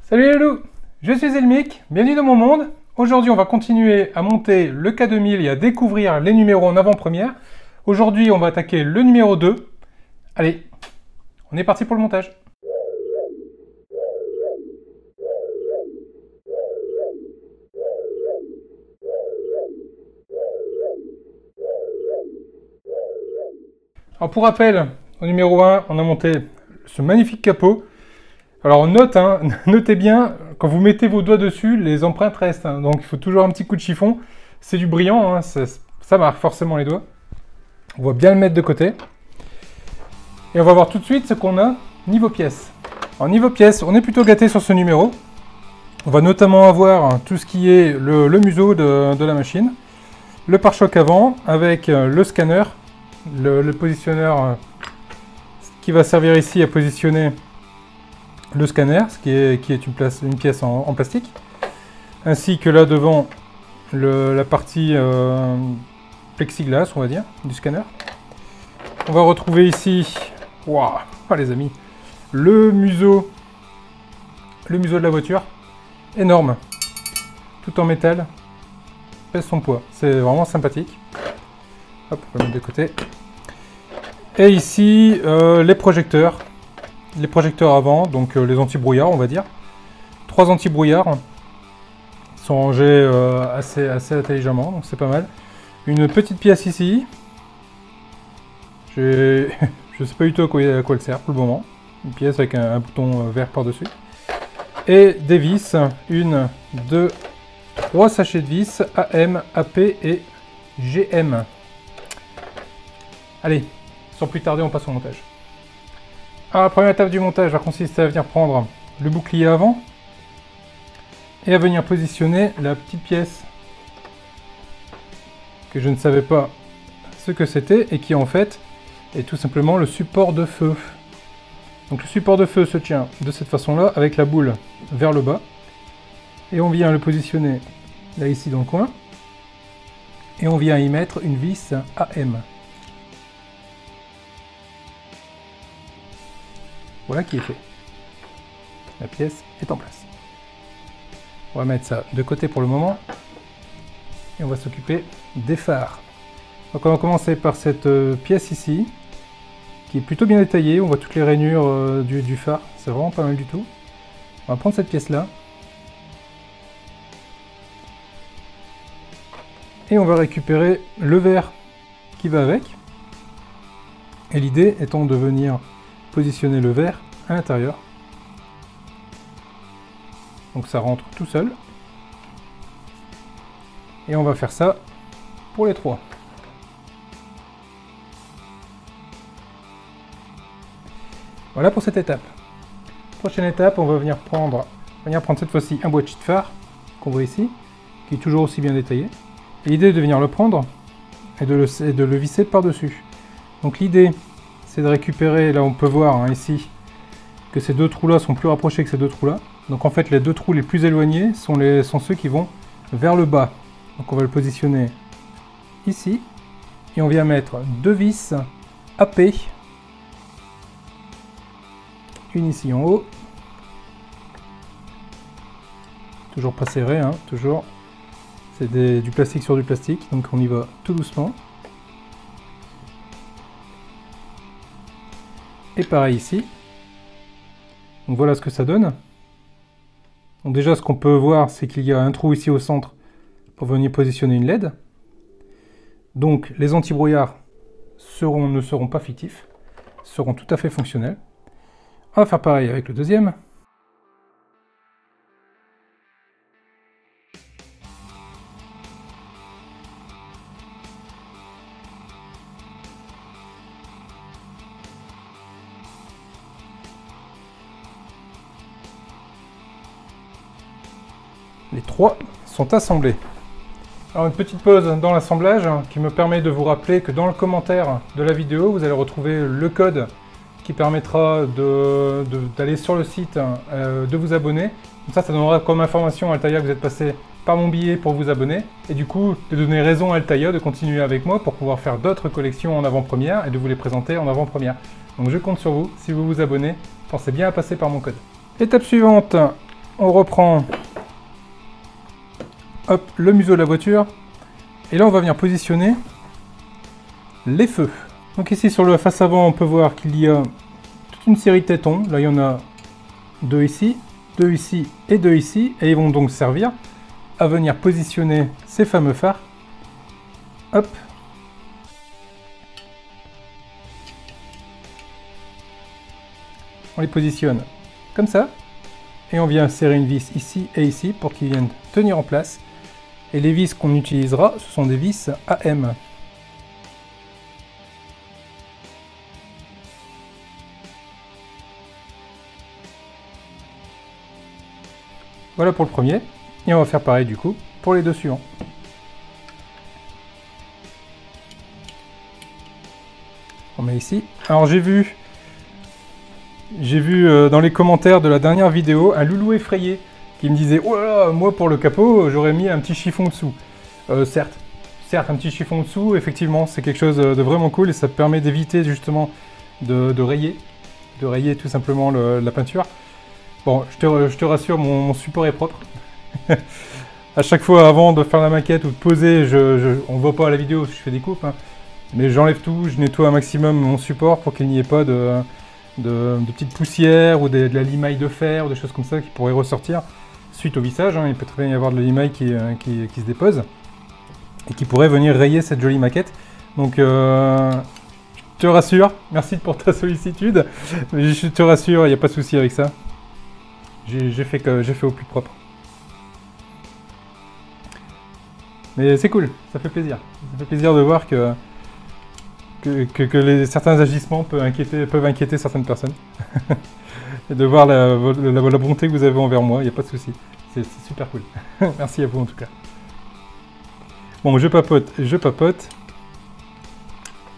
Salut les loups, je suis Elmic, bienvenue dans mon monde. Aujourd'hui on va continuer à monter le K2000 et à découvrir les numéros en avant-première. Aujourd'hui on va attaquer le numéro 2. Allez, on est parti pour le montage. Alors pour rappel, au numéro 1, on a monté ce magnifique capot. Alors note, notez bien, quand vous mettez vos doigts dessus, les empreintes restent. Donc il faut toujours un petit coup de chiffon. C'est du brillant, ça marque forcément les doigts. On va bien le mettre de côté. Et on va voir tout de suite ce qu'on a niveau pièces. Alors niveau pièces, on est plutôt gâté sur ce numéro. On va notamment avoir tout ce qui est le museau de la machine. Le pare-choc avant avec le scanner, le positionneur qui va servir ici à positionner le scanner, ce qui est une pièce en plastique, ainsi que là devant la partie plexiglas, on va dire, du scanner. On va retrouver ici, waouh, les amis, le museau de la voiture, énorme, tout en métal, pèse son poids, c'est vraiment sympathique. Hop, on va le mettre de côté. Et ici, les projecteurs avant, donc les anti-brouillards, on va dire. 3 anti-brouillards sont rangés assez intelligemment, donc c'est pas mal. Une petite pièce ici. Je sais pas du tout à quoi elle sert pour le moment. Une pièce avec un bouton vert par-dessus. Et des vis, 1, 2, 3 sachets de vis, AM, AP et GM. Allez, sans plus tarder, on passe au montage. Alors, la première étape du montage va consister à venir prendre le bouclier avant et à venir positionner la petite pièce que je ne savais pas ce que c'était et qui en fait est tout simplement le support de feu. Donc le support de feu se tient de cette façon-là avec la boule vers le bas et on vient le positionner là ici dans le coin et on vient y mettre une vis AM. Voilà qui est fait. La pièce est en place. On va mettre ça de côté pour le moment. Et on va s'occuper des phares. Donc on va commencer par cette pièce ici, qui est plutôt bien détaillée. On voit toutes les rainures du phare. C'est vraiment pas mal du tout. On va prendre cette pièce-là. Et on va récupérer le verre qui va avec. Et l'idée étant de venir positionner le verre à l'intérieur. Donc ça rentre tout seul. Et on va faire ça pour les 3. Voilà pour cette étape. Prochaine étape, on va venir prendre cette fois-ci un boîtier de phare qu'on voit ici, qui est toujours aussi bien détaillé. Et l'idée est de venir le prendre et de le visser par-dessus. Donc l'idée, c'est de récupérer, là on peut voir ici, que ces 2 trous là sont plus rapprochés que ces 2 trous là. Donc en fait les 2 trous les plus éloignés sont ceux qui vont vers le bas. Donc on va le positionner ici. Et on vient mettre 2 vis AP. Une ici en haut. Toujours pas serré, toujours. C'est du plastique sur du plastique, donc on y va tout doucement. Et pareil ici. Donc voilà ce que ça donne. Donc déjà ce qu'on peut voir c'est qu'il y a un trou ici au centre pour venir positionner une LED. Donc les anti-brouillards ne seront pas fictifs, seront tout à fait fonctionnels. On va faire pareil avec le deuxième. Les 3 sont assemblés. Alors une petite pause dans l'assemblage qui me permet de vous rappeler que dans le commentaire de la vidéo, vous allez retrouver le code qui permettra d'aller sur le site, de vous abonner. Comme ça donnera comme information à Altaïa que vous êtes passé par mon billet pour vous abonner. Et du coup, de donner raison à Altaïa de continuer avec moi pour pouvoir faire d'autres collections en avant-première et de vous les présenter en avant-première. Donc je compte sur vous, si vous vous abonnez, pensez bien à passer par mon code. Étape suivante, on reprend hop, le museau de la voiture. Et là, on va venir positionner les feux. Donc ici, sur la face avant, on peut voir qu'il y a toute une série de tétons. Là, il y en a 2 ici et 2 ici. Et ils vont donc servir à venir positionner ces fameux phares. Hop. On les positionne comme ça. Et on vient serrer une vis ici et ici pour qu'ils viennent tenir en place. Et les vis qu'on utilisera, ce sont des vis AM. Voilà pour le premier. Et on va faire pareil du coup pour les deux suivants. On met ici. Alors j'ai vu dans les commentaires de la dernière vidéo un loulou effrayé qui me disait « Oh là là, moi pour le capot, j'aurais mis un petit chiffon dessous. » Certes, un petit chiffon dessous, effectivement, c'est quelque chose de vraiment cool et ça permet d'éviter justement de rayer tout simplement la peinture. Bon, je te rassure, mon support est propre. À chaque fois, avant de faire la maquette ou de poser, on ne voit pas à la vidéo parce que je fais des coupes, hein, mais j'enlève tout, je nettoie un maximum mon support pour qu'il n'y ait pas de petites poussières ou de la limaille de fer ou des choses comme ça qui pourraient ressortir suite au vissage. Hein. Il peut très bien y avoir de la limaille qui se dépose et qui pourrait venir rayer cette jolie maquette. Donc je te rassure, merci pour ta sollicitude, mais je te rassure, il n'y a pas de souci avec ça. J'ai fait au plus propre. Mais c'est cool, ça fait plaisir. Ça fait plaisir de voir que certains agissements peuvent inquiéter certaines personnes. Et de voir la bonté que vous avez envers moi, il n'y a pas de souci. C'est super cool. Merci à vous en tout cas. Bon, je papote.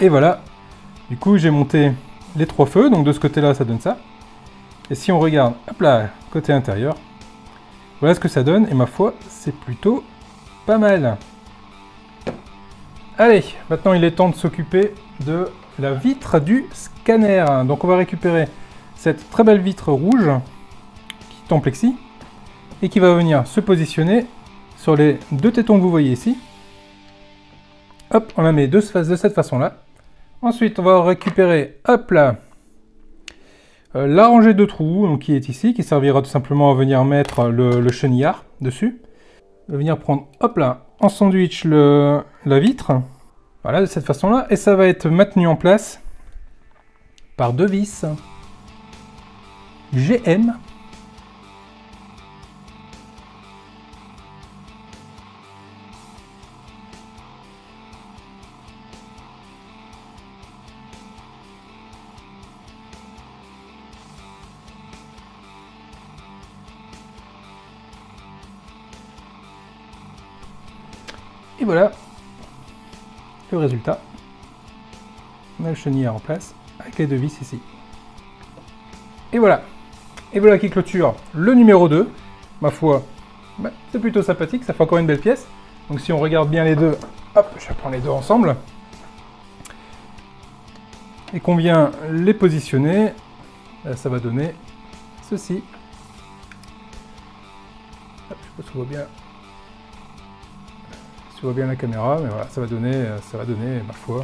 Et voilà. Du coup, j'ai monté les 3 feux. Donc de ce côté-là, ça donne ça. Et si on regarde, hop là, côté intérieur, voilà ce que ça donne. Et ma foi, c'est plutôt pas mal. Allez, maintenant il est temps de s'occuper de la vitre du scanner. Donc on va récupérer cette très belle vitre rouge qui est en plexi et qui va venir se positionner sur les 2 tétons que vous voyez ici. Hop, on la met de cette façon-là. Ensuite, on va récupérer, hop là, la rangée de trous donc, qui est ici, qui servira tout simplement à venir mettre le chenillard dessus. On va venir prendre, hop là, en sandwich la vitre. Voilà, de cette façon-là. Et ça va être maintenu en place par 2 vis GM. Et voilà le résultat. On a le chenillard en place avec les 2 vis ici. Et voilà. Et voilà qui clôture le numéro 2. Ma foi, c'est plutôt sympathique. Ça fait encore une belle pièce. Donc si on regarde bien les deux, hop, je vais prendre les deux ensemble. Et qu'on vient les positionner, ça va donner ceci. Hop, je sais pas si on voit bien. On voit bien la caméra, mais voilà, ça va donner, ma foi,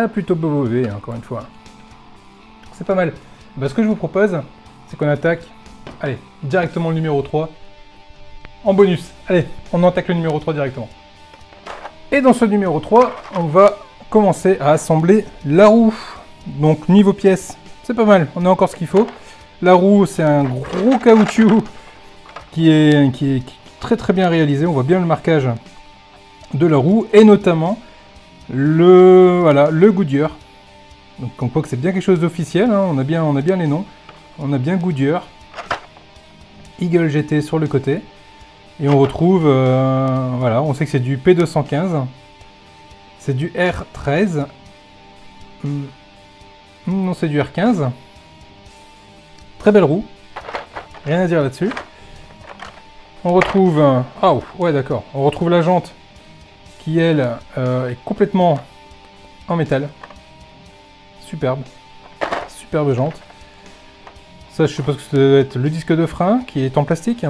plutôt beau, encore une fois. C'est pas mal. Ce que je vous propose, c'est qu'on attaque, allez, directement le numéro 3, en bonus. Allez, on attaque le numéro 3 directement. Et dans ce numéro 3, on va commencer à assembler la roue. Donc, niveau pièces, c'est pas mal, on a encore ce qu'il faut. La roue, c'est un gros caoutchouc qui est très très bien réalisé, on voit bien le marquage de la roue et notamment le Goodyear. Donc on voit que c'est bien quelque chose d'officiel, hein. on a bien les noms. On a bien Goodyear, Eagle GT sur le côté et on retrouve voilà, on sait que c'est du P215, c'est du R13, non c'est du R15. Très belle roue, rien à dire là-dessus. On retrouve ah ouais d'accord, on retrouve la jante qui elle est complètement en métal. Superbe jante. Ça, je suppose que ça doit être le disque de frein qui est en plastique.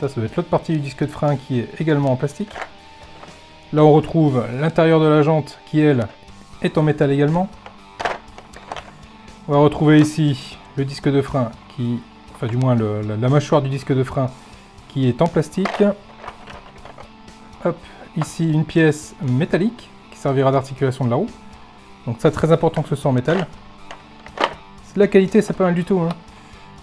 Ça doit être l'autre partie du disque de frein qui est également en plastique. Là, on retrouve l'intérieur de la jante qui, elle, est en métal également. On va retrouver ici le disque de frein qui... Enfin, du moins, la mâchoire du disque de frein qui est en plastique. Hop, ici, une pièce métallique qui servira d'articulation de la roue. Donc ça, très important que ce soit en métal. C'est de la qualité, c'est pas mal du tout, hein.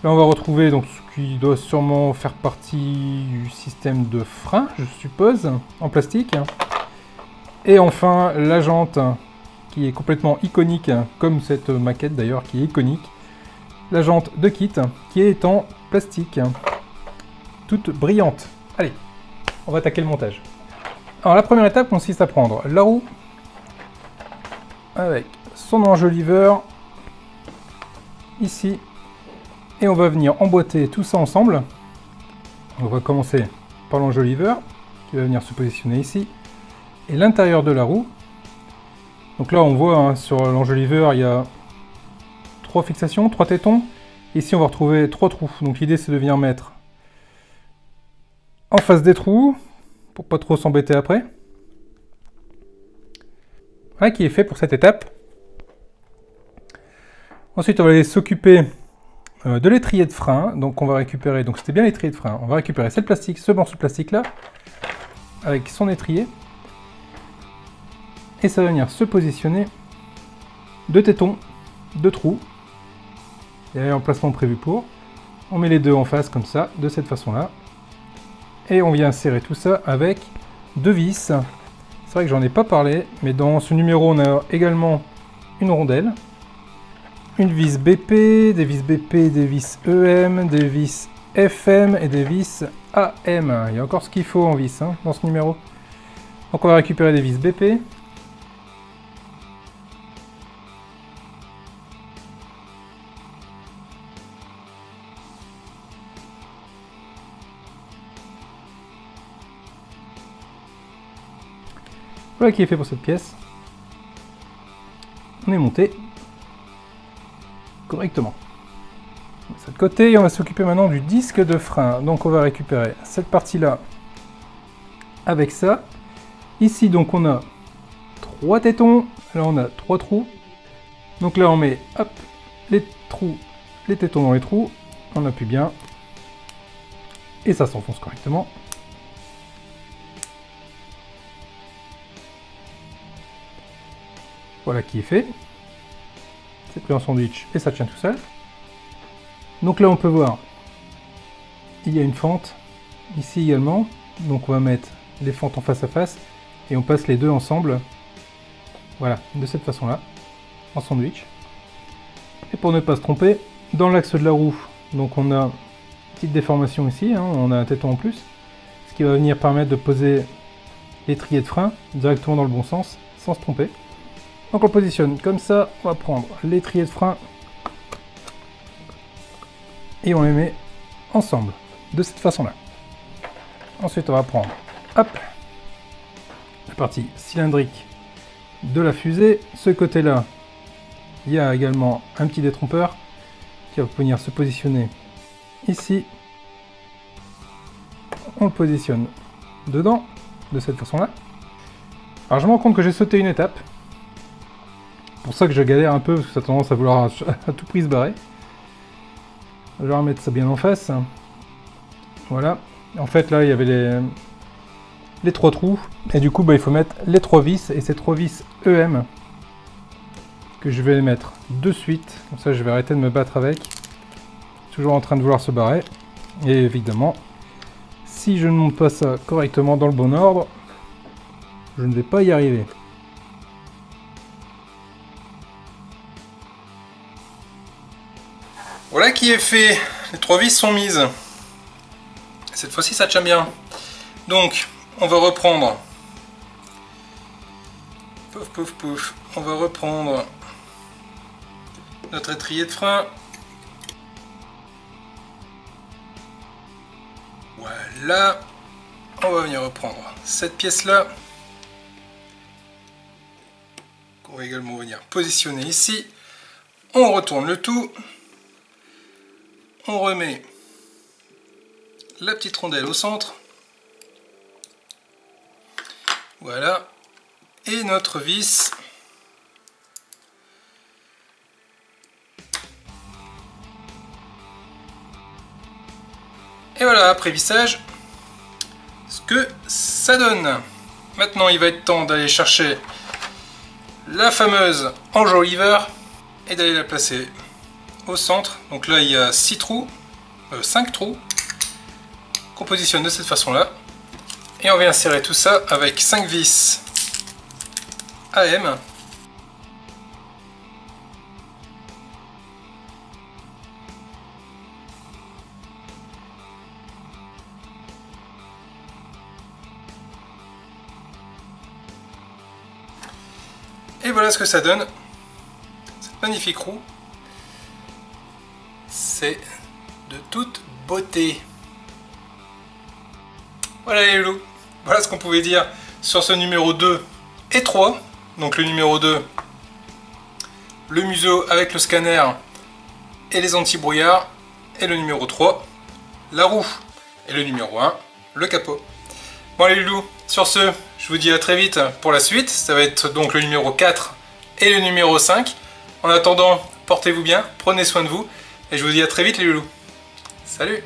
Là, on va retrouver donc ce qui doit sûrement faire partie du système de frein, je suppose, en plastique. Et enfin, la jante, qui est complètement iconique, comme cette maquette d'ailleurs, qui est iconique. La jante de kit, qui est en plastique, toute brillante. Allez, on va attaquer le montage. Alors, la première étape consiste à prendre la roue, avec son enjoliveur, ici. Et on va venir emboîter tout ça ensemble. On va commencer par l'enjoliveur, qui va venir se positionner ici. Et l'intérieur de la roue. Donc là, on voit, hein, sur l'enjoliveur, il y a 3 fixations, 3 tétons. Ici, on va retrouver 3 trous. Donc l'idée, c'est de venir mettre en face des trous, pour pas trop s'embêter après. Voilà qui est fait pour cette étape. Ensuite, on va aller s'occuper de l'étrier de frein. Donc on va récupérer, donc c'était bien l'étrier de frein, on va récupérer ce plastique, ce morceau de plastique là, avec son étrier. Et ça va venir se positionner 2 tétons, 2 trous. Il y a l'emplacement prévu pour. On met les deux en face comme ça, de cette façon là. Et on vient serrer tout ça avec 2 vis. C'est vrai que j'en ai pas parlé, mais dans ce numéro on a également une rondelle. Une vis BP, des vis BP, des vis EM, des vis FM et des vis AM. Il y a encore ce qu'il faut en vis, hein, dans ce numéro. Donc on va récupérer des vis BP. Voilà qui est fait pour cette pièce. On est monté correctement. De ce côté, on va s'occuper maintenant du disque de frein. Donc on va récupérer cette partie-là avec ça. Ici, donc on a 3 tétons. Là, on a 3 trous. Donc là, on met hop, les trous, les tétons dans les trous. On appuie bien. Et ça s'enfonce correctement. Voilà qui est fait. C'est pris en sandwich et ça tient tout seul. Donc là on peut voir, il y a une fente ici également. Donc on va mettre les fentes en face à face et on passe les deux ensemble. Voilà, de cette façon là, en sandwich. Et pour ne pas se tromper, dans l'axe de la roue, donc on a une petite déformation ici, hein, on a un téton en plus. Ce qui va venir permettre de poser l'étrier de frein directement dans le bon sens, sans se tromper. Donc on positionne comme ça, on va prendre l'étrier de frein et on les met ensemble, de cette façon-là. Ensuite on va prendre, hop, la partie cylindrique de la fusée. Ce côté-là, il y a également un petit détrompeur qui va venir se positionner ici. On le positionne dedans, de cette façon-là. Alors je me rends compte que j'ai sauté une étape. C'est pour ça que je galère un peu, parce que ça a tendance à vouloir à tout prix se barrer. Je vais remettre ça bien en face. Voilà. En fait, là, il y avait les 3 trous. Et du coup, bah, il faut mettre les 3 vis. Et ces 3 vis EM que je vais mettre de suite. Comme ça, je vais arrêter de me battre avec. Toujours en train de vouloir se barrer. Et évidemment, si je ne monte pas ça correctement dans le bon ordre, je ne vais pas y arriver. Voilà qui est fait, les 3 vis sont mises. Cette fois-ci ça tient bien. Donc on va reprendre. Pouf pouf pouf. On va reprendre notre étrier de frein. Voilà. On va venir reprendre cette pièce-là. Qu'on va également venir positionner ici. On retourne le tout. On remet la petite rondelle au centre. Voilà. Et notre vis. Et voilà, après vissage, ce que ça donne. Maintenant, il va être temps d'aller chercher la fameuse enjoliveur et d'aller la placer au centre. Donc là, il y a 5 trous qu'on positionne de cette façon-là. Et on vient serrer tout ça avec 5 vis AM. Et voilà ce que ça donne, cette magnifique roue. C'est de toute beauté. Voilà les loulous, voilà ce qu'on pouvait dire sur ce numéro 2 et 3. Donc le numéro 2, le museau avec le scanner et les anti-brouillards. Et le numéro 3, la roue. Et le numéro 1, le capot. Bon les loulous, sur ce, je vous dis à très vite pour la suite. Ça va être donc le numéro 4 et le numéro 5. En attendant, portez-vous bien, prenez soin de vous. Et je vous dis à très vite les loulous. Salut!